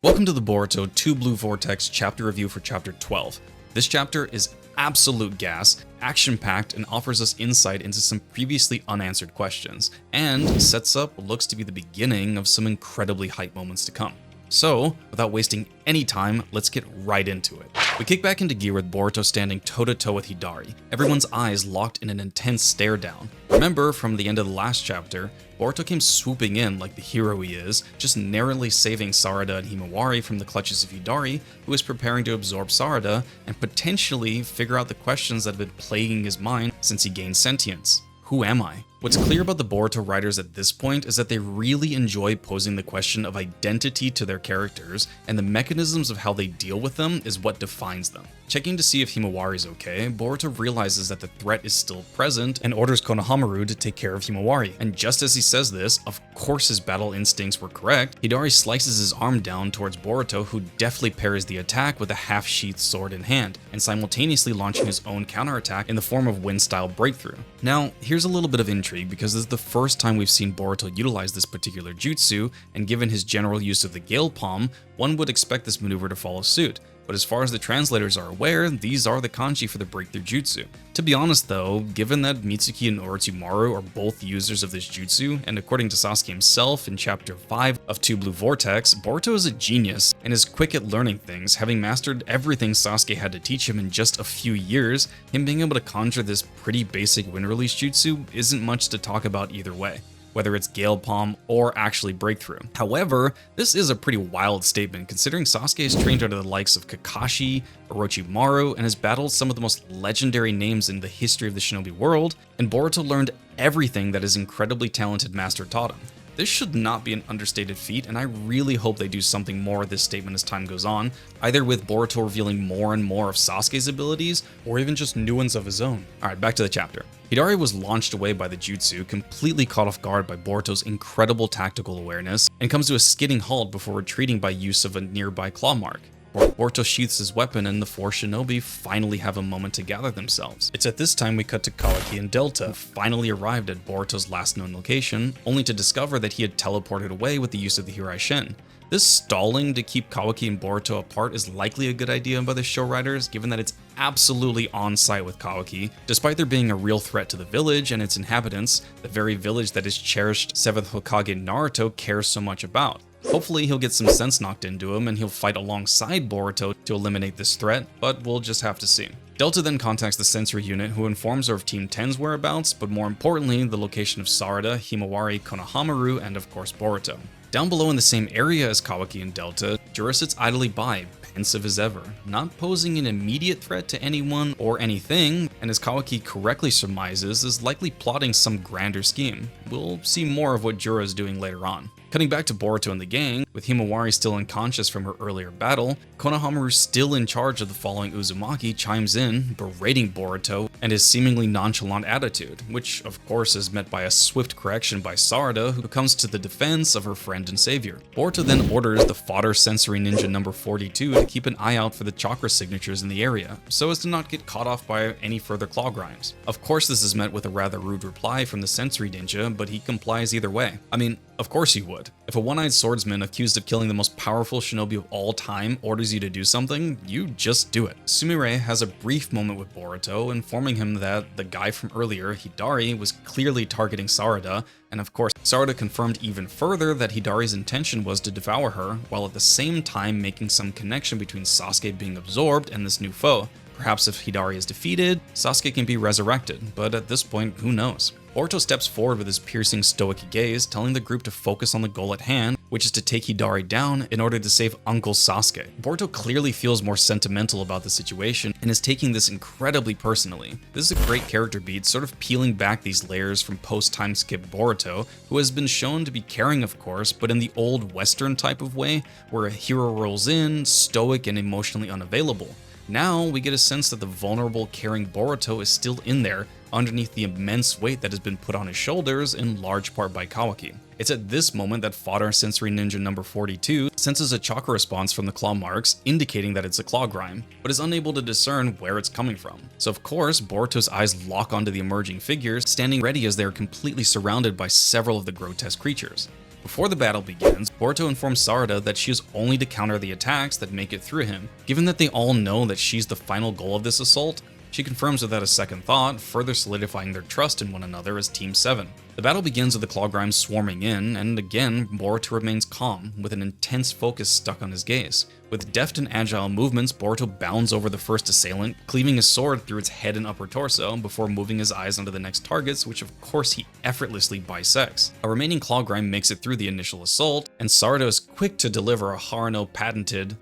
Welcome to the Boruto 2 Blue Vortex chapter review for chapter 12. This chapter is absolute gas, action-packed, and offers us insight into some previously unanswered questions, and sets up what looks to be the beginning of some incredibly hype moments to come. So, without wasting any time, let's get right into it. We kick back into gear with Boruto standing toe-to-toe with Hidari, everyone's eyes locked in an intense stare down. Remember from the end of the last chapter, Boruto came swooping in like the hero he is, just narrowly saving Sarada and Himawari from the clutches of Hidari, who is preparing to absorb Sarada and potentially figure out the questions that have been plaguing his mind since he gained sentience. Who am I? What's clear about the Boruto writers at this point is that they really enjoy posing the question of identity to their characters, and the mechanisms of how they deal with them is what defines them. Checking to see if Himawari is okay, Boruto realizes that the threat is still present and orders Konohamaru to take care of Himawari. And just as he says this, of course his battle instincts were correct, Hidari slices his arm down towards Boruto, who deftly parries the attack with a half-sheathed sword in hand, and simultaneously launching his own counterattack in the form of wind-style breakthrough. Now, here's a little bit of intrigue because this is the first time we've seen Boruto utilize this particular jutsu, and given his general use of the Gale Palm, one would expect this maneuver to follow suit. But as far as the translators are aware, these are the kanji for the breakthrough jutsu. To be honest though, given that Mitsuki and Orochimaru are both users of this jutsu, and according to Sasuke himself in chapter 5 of 2 Blue Vortex, Boruto is a genius and is quick at learning things, having mastered everything Sasuke had to teach him in just a few years. Him being able to conjure this pretty basic wind release jutsu isn't much to talk about either way, whether it's Gale Palm or actually Breakthrough. However, this is a pretty wild statement considering Sasuke is trained under the likes of Kakashi, Orochimaru, and has battled some of the most legendary names in the history of the shinobi world, and Boruto learned everything that his incredibly talented master taught him. This should not be an understated feat, and I really hope they do something more with this statement as time goes on, either with Boruto revealing more and more of Sasuke's abilities, or even just new ones of his own. Alright, back to the chapter. Hidari was launched away by the jutsu, completely caught off guard by Boruto's incredible tactical awareness, and comes to a skidding halt before retreating by use of a nearby claw mark. Boruto sheaths his weapon and the four shinobi finally have a moment to gather themselves. It's at this time we cut to Kawaki and Delta, who finally arrived at Boruto's last known location, only to discover that he had teleported away with the use of the Hirai Shen. This stalling to keep Kawaki and Boruto apart is likely a good idea by the show writers, given that it's absolutely on site with Kawaki, despite there being a real threat to the village and its inhabitants, the very village that his cherished 7th Hokage Naruto cares so much about. Hopefully he'll get some sense knocked into him and he'll fight alongside Boruto to eliminate this threat, but we'll just have to see. Delta then contacts the sensory unit, who informs her of Team 10's whereabouts, but more importantly, the location of Sarada, Himawari, Konohamaru, and of course Boruto. Down below in the same area as Kawaki and Delta, Jura sits idly by, pensive as ever, not posing an immediate threat to anyone or anything, and as Kawaki correctly surmises, is likely plotting some grander scheme. We'll see more of what Jura is doing later on. Cutting back to Boruto and the gang, with Himawari still unconscious from her earlier battle, Konohamaru, still in charge of the following Uzumaki, chimes in, berating Boruto and his seemingly nonchalant attitude, which of course is met by a swift correction by Sarada, who comes to the defense of her friend and savior. Boruto then orders the fodder sensory ninja number 42 to keep an eye out for the chakra signatures in the area, so as to not get caught off by any further claw grinds. Of course this is met with a rather rude reply from the sensory ninja, but he complies either way. I mean, of course he would. If a one-eyed swordsman accused of killing the most powerful shinobi of all time orders you to do something, you just do it. Sumire has a brief moment with Boruto, informing him that the guy from earlier, Hidari, was clearly targeting Sarada, and of course, Sarada confirmed even further that Hidari's intention was to devour her, while at the same time making some connection between Sasuke being absorbed and this new foe. Perhaps if Hidari is defeated, Sasuke can be resurrected, but at this point, who knows? Boruto steps forward with his piercing stoic gaze, telling the group to focus on the goal at hand, which is to take Hidari down in order to save Uncle Sasuke. Boruto clearly feels more sentimental about the situation and is taking this incredibly personally. This is a great character beat, sort of peeling back these layers from post-time skip Boruto, who has been shown to be caring of course, but in the old Western type of way, where a hero rolls in, stoic and emotionally unavailable. Now we get a sense that the vulnerable, caring Boruto is still in there, underneath the immense weight that has been put on his shoulders in large part by Kawaki. It's at this moment that fodder sensory ninja number 42 senses a chakra response from the claw marks, indicating that it's a claw grime, but is unable to discern where it's coming from. So of course, Boruto's eyes lock onto the emerging figures, standing ready as they are completely surrounded by several of the grotesque creatures. Before the battle begins, Boruto informs Sarada that she is only to counter the attacks that make it through him. Given that they all know that she's the final goal of this assault, she confirms without a second thought, further solidifying their trust in one another as Team 7. The battle begins with the Claw Grimes swarming in, and again, Boruto remains calm, with an intense focus stuck on his gaze. With deft and agile movements, Boruto bounds over the first assailant, cleaving his sword through its head and upper torso, before moving his eyes onto the next targets, which of course he effortlessly bisects. A remaining Claw Grime makes it through the initial assault, and Sarada is quick to deliver a Haruno patented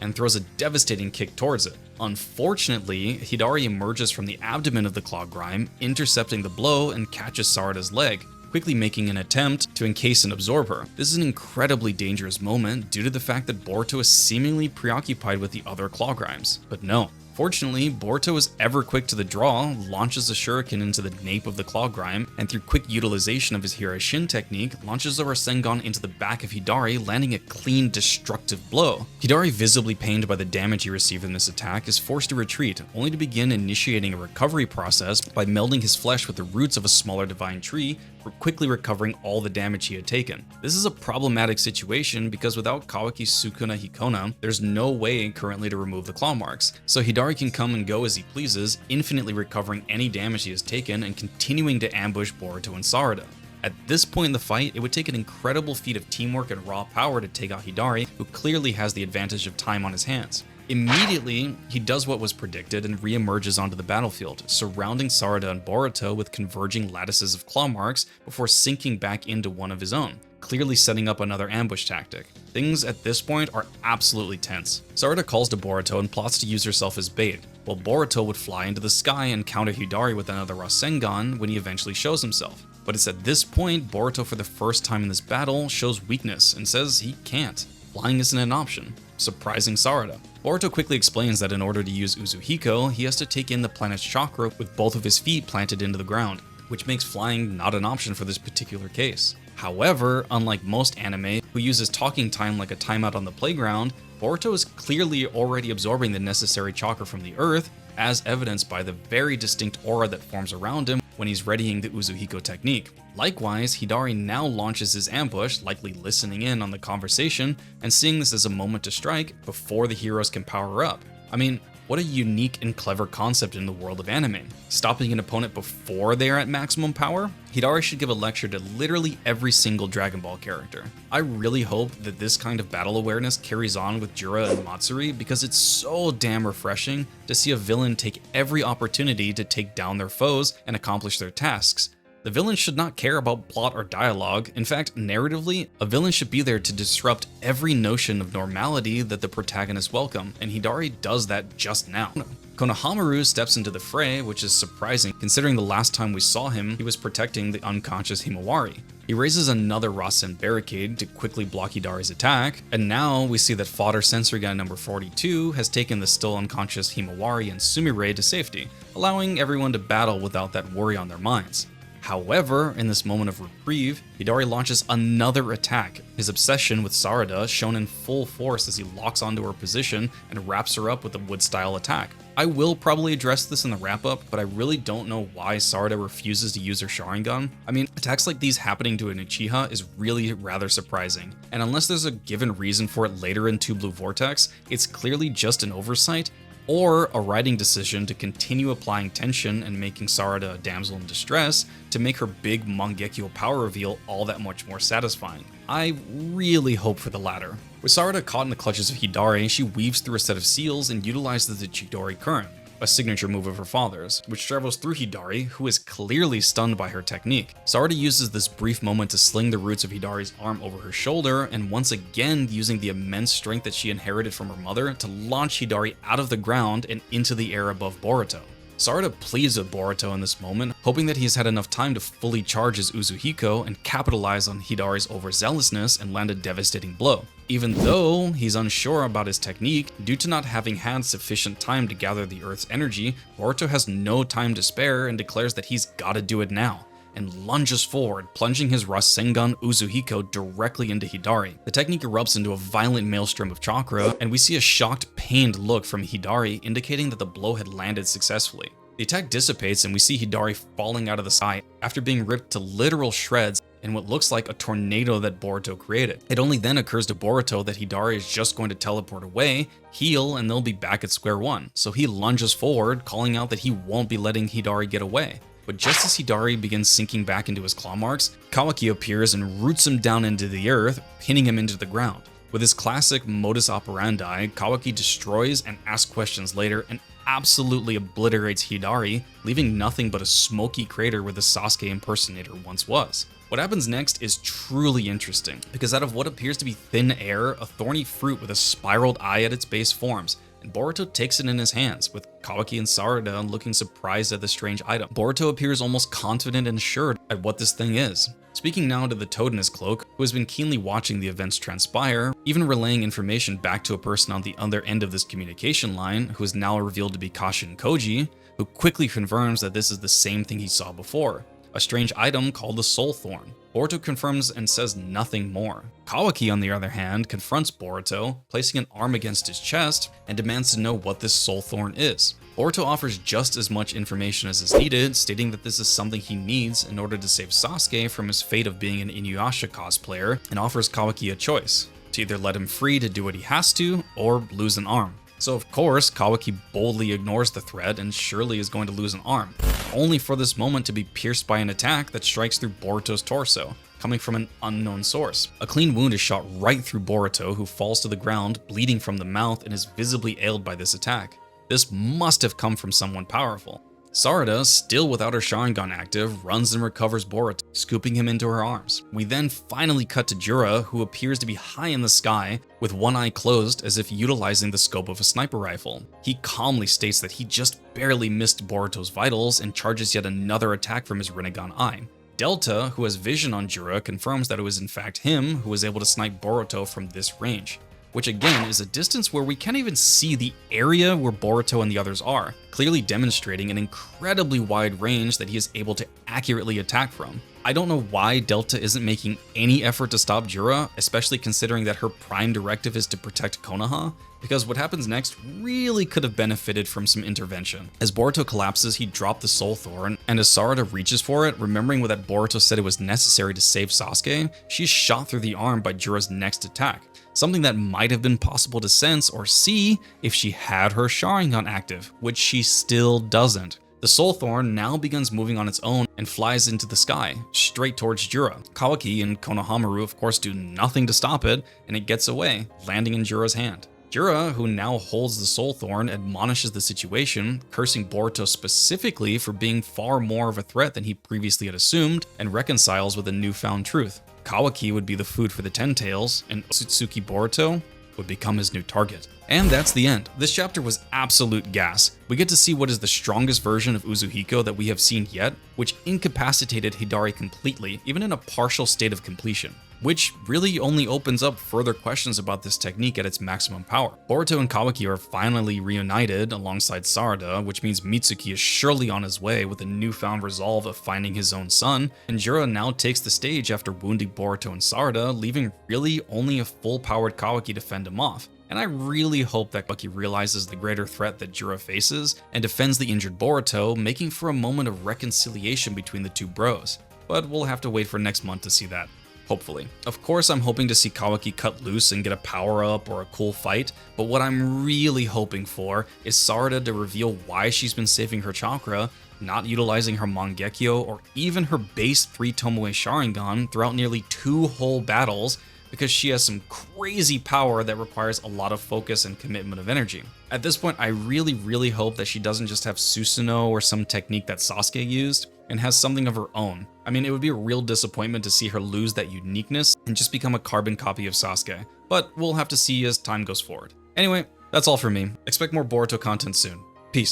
and throws a devastating kick towards it. Unfortunately, Hidari emerges from the abdomen of the Claw Grime, intercepting the blow and catches Sarada's leg, quickly making an attempt to encase and absorb her. This is an incredibly dangerous moment due to the fact that Boruto is seemingly preoccupied with the other Claw Grimes. But no. Fortunately, Boruto is ever quick to the draw, launches a shuriken into the nape of the Claw Grime, and through quick utilization of his Hirashin technique, launches a Rasengan into the back of Hidari, landing a clean, destructive blow. Hidari, visibly pained by the damage he received in this attack, is forced to retreat, only to begin initiating a recovery process by melding his flesh with the roots of a smaller divine tree, quickly recovering all the damage he had taken. This is a problematic situation because without Kawaki's Sukuna Hikona, there's no way currently to remove the claw marks, so Hidari can come and go as he pleases, infinitely recovering any damage he has taken and continuing to ambush Boruto and Sarada. At this point in the fight, it would take an incredible feat of teamwork and raw power to take out Hidari, who clearly has the advantage of time on his hands. Immediately, he does what was predicted and re-emerges onto the battlefield, surrounding Sarada and Boruto with converging lattices of claw marks before sinking back into one of his own, clearly setting up another ambush tactic. Things at this point are absolutely tense. Sarada calls to Boruto and plots to use herself as bait, while Boruto would fly into the sky and counter Hidari with another Rasengan when he eventually shows himself. But it's at this point Boruto, for the first time in this battle, shows weakness and says he can't. Flying isn't an option, surprising Sarada. Boruto quickly explains that in order to use Uzuhiko, he has to take in the planet's chakra with both of his feet planted into the ground, which makes flying not an option for this particular case. However, unlike most anime, who uses talking time like a timeout on the playground, Boruto is clearly already absorbing the necessary chakra from the earth, as evidenced by the very distinct aura that forms around him when he's readying the Uzuhiko technique. Likewise, Hidari now launches his ambush, likely listening in on the conversation and seeing this as a moment to strike before the heroes can power up. I mean, what a unique and clever concept in the world of anime. Stopping an opponent before they are at maximum power? Hidari should give a lecture to literally every single Dragon Ball character. I really hope that this kind of battle awareness carries on with Jura and Matsuri because it's so damn refreshing to see a villain take every opportunity to take down their foes and accomplish their tasks. The villain should not care about plot or dialogue. In fact, narratively, a villain should be there to disrupt every notion of normality that the protagonists welcome, and Hidari does that just now. Konohamaru steps into the fray, which is surprising considering the last time we saw him, he was protecting the unconscious Himawari. He raises another Rasen barricade to quickly block Hidari's attack, and now we see that fodder sensor gun number 42 has taken the still unconscious Himawari and Sumire to safety, allowing everyone to battle without that worry on their minds. However, in this moment of reprieve, Hidari launches another attack, his obsession with Sarada shown in full force as he locks onto her position and wraps her up with a wood-style attack. I will probably address this in the wrap-up, but I really don't know why Sarada refuses to use her Sharingan. I mean, attacks like these happening to an Uchiha is really rather surprising, and unless there's a given reason for it later in 2 Blue Vortex, it's clearly just an oversight, or a writing decision to continue applying tension and making Sarada a damsel in distress to make her big Mangekyo power reveal all that much more satisfying. I really hope for the latter. With Sarada caught in the clutches of Hidari, she weaves through a set of seals and utilizes the Chidori Current, a signature move of her father's, which travels through Hidari, who is clearly stunned by her technique. Sarada uses this brief moment to sling the roots of Hidari's arm over her shoulder, and once again using the immense strength that she inherited from her mother to launch Hidari out of the ground and into the air above Boruto. Sarada pleads with Boruto in this moment, hoping that he's had enough time to fully charge his Uzuhiko and capitalize on Hidari's overzealousness and land a devastating blow. Even though he's unsure about his technique, due to not having had sufficient time to gather the Earth's energy, Boruto has no time to spare and declares that he's gotta do it now, and lunges forward, plunging his Rasengan Uzuhiko directly into Hidari. The technique erupts into a violent maelstrom of chakra, and we see a shocked, pained look from Hidari indicating that the blow had landed successfully. The attack dissipates and we see Hidari falling out of the sky after being ripped to literal shreds in what looks like a tornado that Boruto created. It only then occurs to Boruto that Hidari is just going to teleport away, heal, and they'll be back at square one. So he lunges forward, calling out that he won't be letting Hidari get away. But just as Hidari begins sinking back into his claw marks, Kawaki appears and roots him down into the earth, pinning him into the ground. With his classic modus operandi, Kawaki destroys and asks questions later and absolutely obliterates Hidari, leaving nothing but a smoky crater where the Sasuke impersonator once was. What happens next is truly interesting, because out of what appears to be thin air, a thorny fruit with a spiraled eye at its base forms, and Boruto takes it in his hands, with Kawaki and Sarada looking surprised at the strange item. Boruto appears almost confident and assured at what this thing is. Speaking now to the toad in his cloak, who has been keenly watching the events transpire, even relaying information back to a person on the other end of this communication line, who is now revealed to be Kashin Koji, who quickly confirms that this is the same thing he saw before. A strange item called the Soul Thorn. Boruto confirms and says nothing more. Kawaki, on the other hand, confronts Boruto, placing an arm against his chest, and demands to know what this Soul Thorn is. Boruto offers just as much information as is needed, stating that this is something he needs in order to save Sasuke from his fate of being an Inuyasha cosplayer, and offers Kawaki a choice, to either let him free to do what he has to, or lose an arm. So of course, Kawaki boldly ignores the threat and surely is going to lose an arm, only for this moment to be pierced by an attack that strikes through Boruto's torso, coming from an unknown source. A clean wound is shot right through Boruto, who falls to the ground, bleeding from the mouth and is visibly ailed by this attack. This must have come from someone powerful. Sarada, still without her Sharingan active, runs and recovers Boruto, scooping him into her arms. We then finally cut to Jura, who appears to be high in the sky, with one eye closed as if utilizing the scope of a sniper rifle. He calmly states that he just barely missed Boruto's vitals and charges yet another attack from his Rinnegan eye. Delta, who has vision on Jura, confirms that it was in fact him who was able to snipe Boruto from this range, which again is a distance where we can't even see the area where Boruto and the others are, clearly demonstrating an incredibly wide range that he is able to accurately attack from. I don't know why Delta isn't making any effort to stop Jura, especially considering that her prime directive is to protect Konoha, because what happens next really could have benefited from some intervention. As Boruto collapses, he dropped the Soul Thorn, and as Sarada reaches for it, remembering that Boruto said it was necessary to save Sasuke, she's shot through the arm by Jura's next attack, something that might have been possible to sense or see if she had her Sharingan active, which she still doesn't. The Soul Thorn now begins moving on its own and flies into the sky, straight towards Jura. Kawaki and Konohamaru of course do nothing to stop it, and it gets away, landing in Jura's hand. Jura, who now holds the Soul Thorn, admonishes the situation, cursing Boruto specifically for being far more of a threat than he previously had assumed, and reconciles with a newfound truth. Kawaki would be the food for the Ten Tails, and Otsutsuki Boruto would become his new target. And that's the end. This chapter was absolute gas. We get to see what is the strongest version of Uzuhiko that we have seen yet, which incapacitated Hidari completely, even in a partial state of completion, which really only opens up further questions about this technique at its maximum power. Boruto and Kawaki are finally reunited alongside Sarada, which means Mitsuki is surely on his way with a newfound resolve of finding his own son, and Jura now takes the stage after wounding Boruto and Sarada, leaving really only a full-powered Kawaki to fend him off. And I really hope that Kawaki realizes the greater threat that Jura faces and defends the injured Boruto, making for a moment of reconciliation between the two bros. But we'll have to wait for next month to see that. Hopefully. Of course, I'm hoping to see Kawaki cut loose and get a power-up or a cool fight, but what I'm really hoping for is Sarada to reveal why she's been saving her chakra, not utilizing her Mangekyo or even her base 3 Tomoe Sharingan throughout nearly 2 whole battles, because she has some crazy power that requires a lot of focus and commitment of energy. At this point, I really hope that she doesn't just have Susanoo or some technique that Sasuke used, and has something of her own. I mean, it would be a real disappointment to see her lose that uniqueness and just become a carbon copy of Sasuke, but we'll have to see as time goes forward. Anyway, that's all for me. Expect more Boruto content soon. Peace.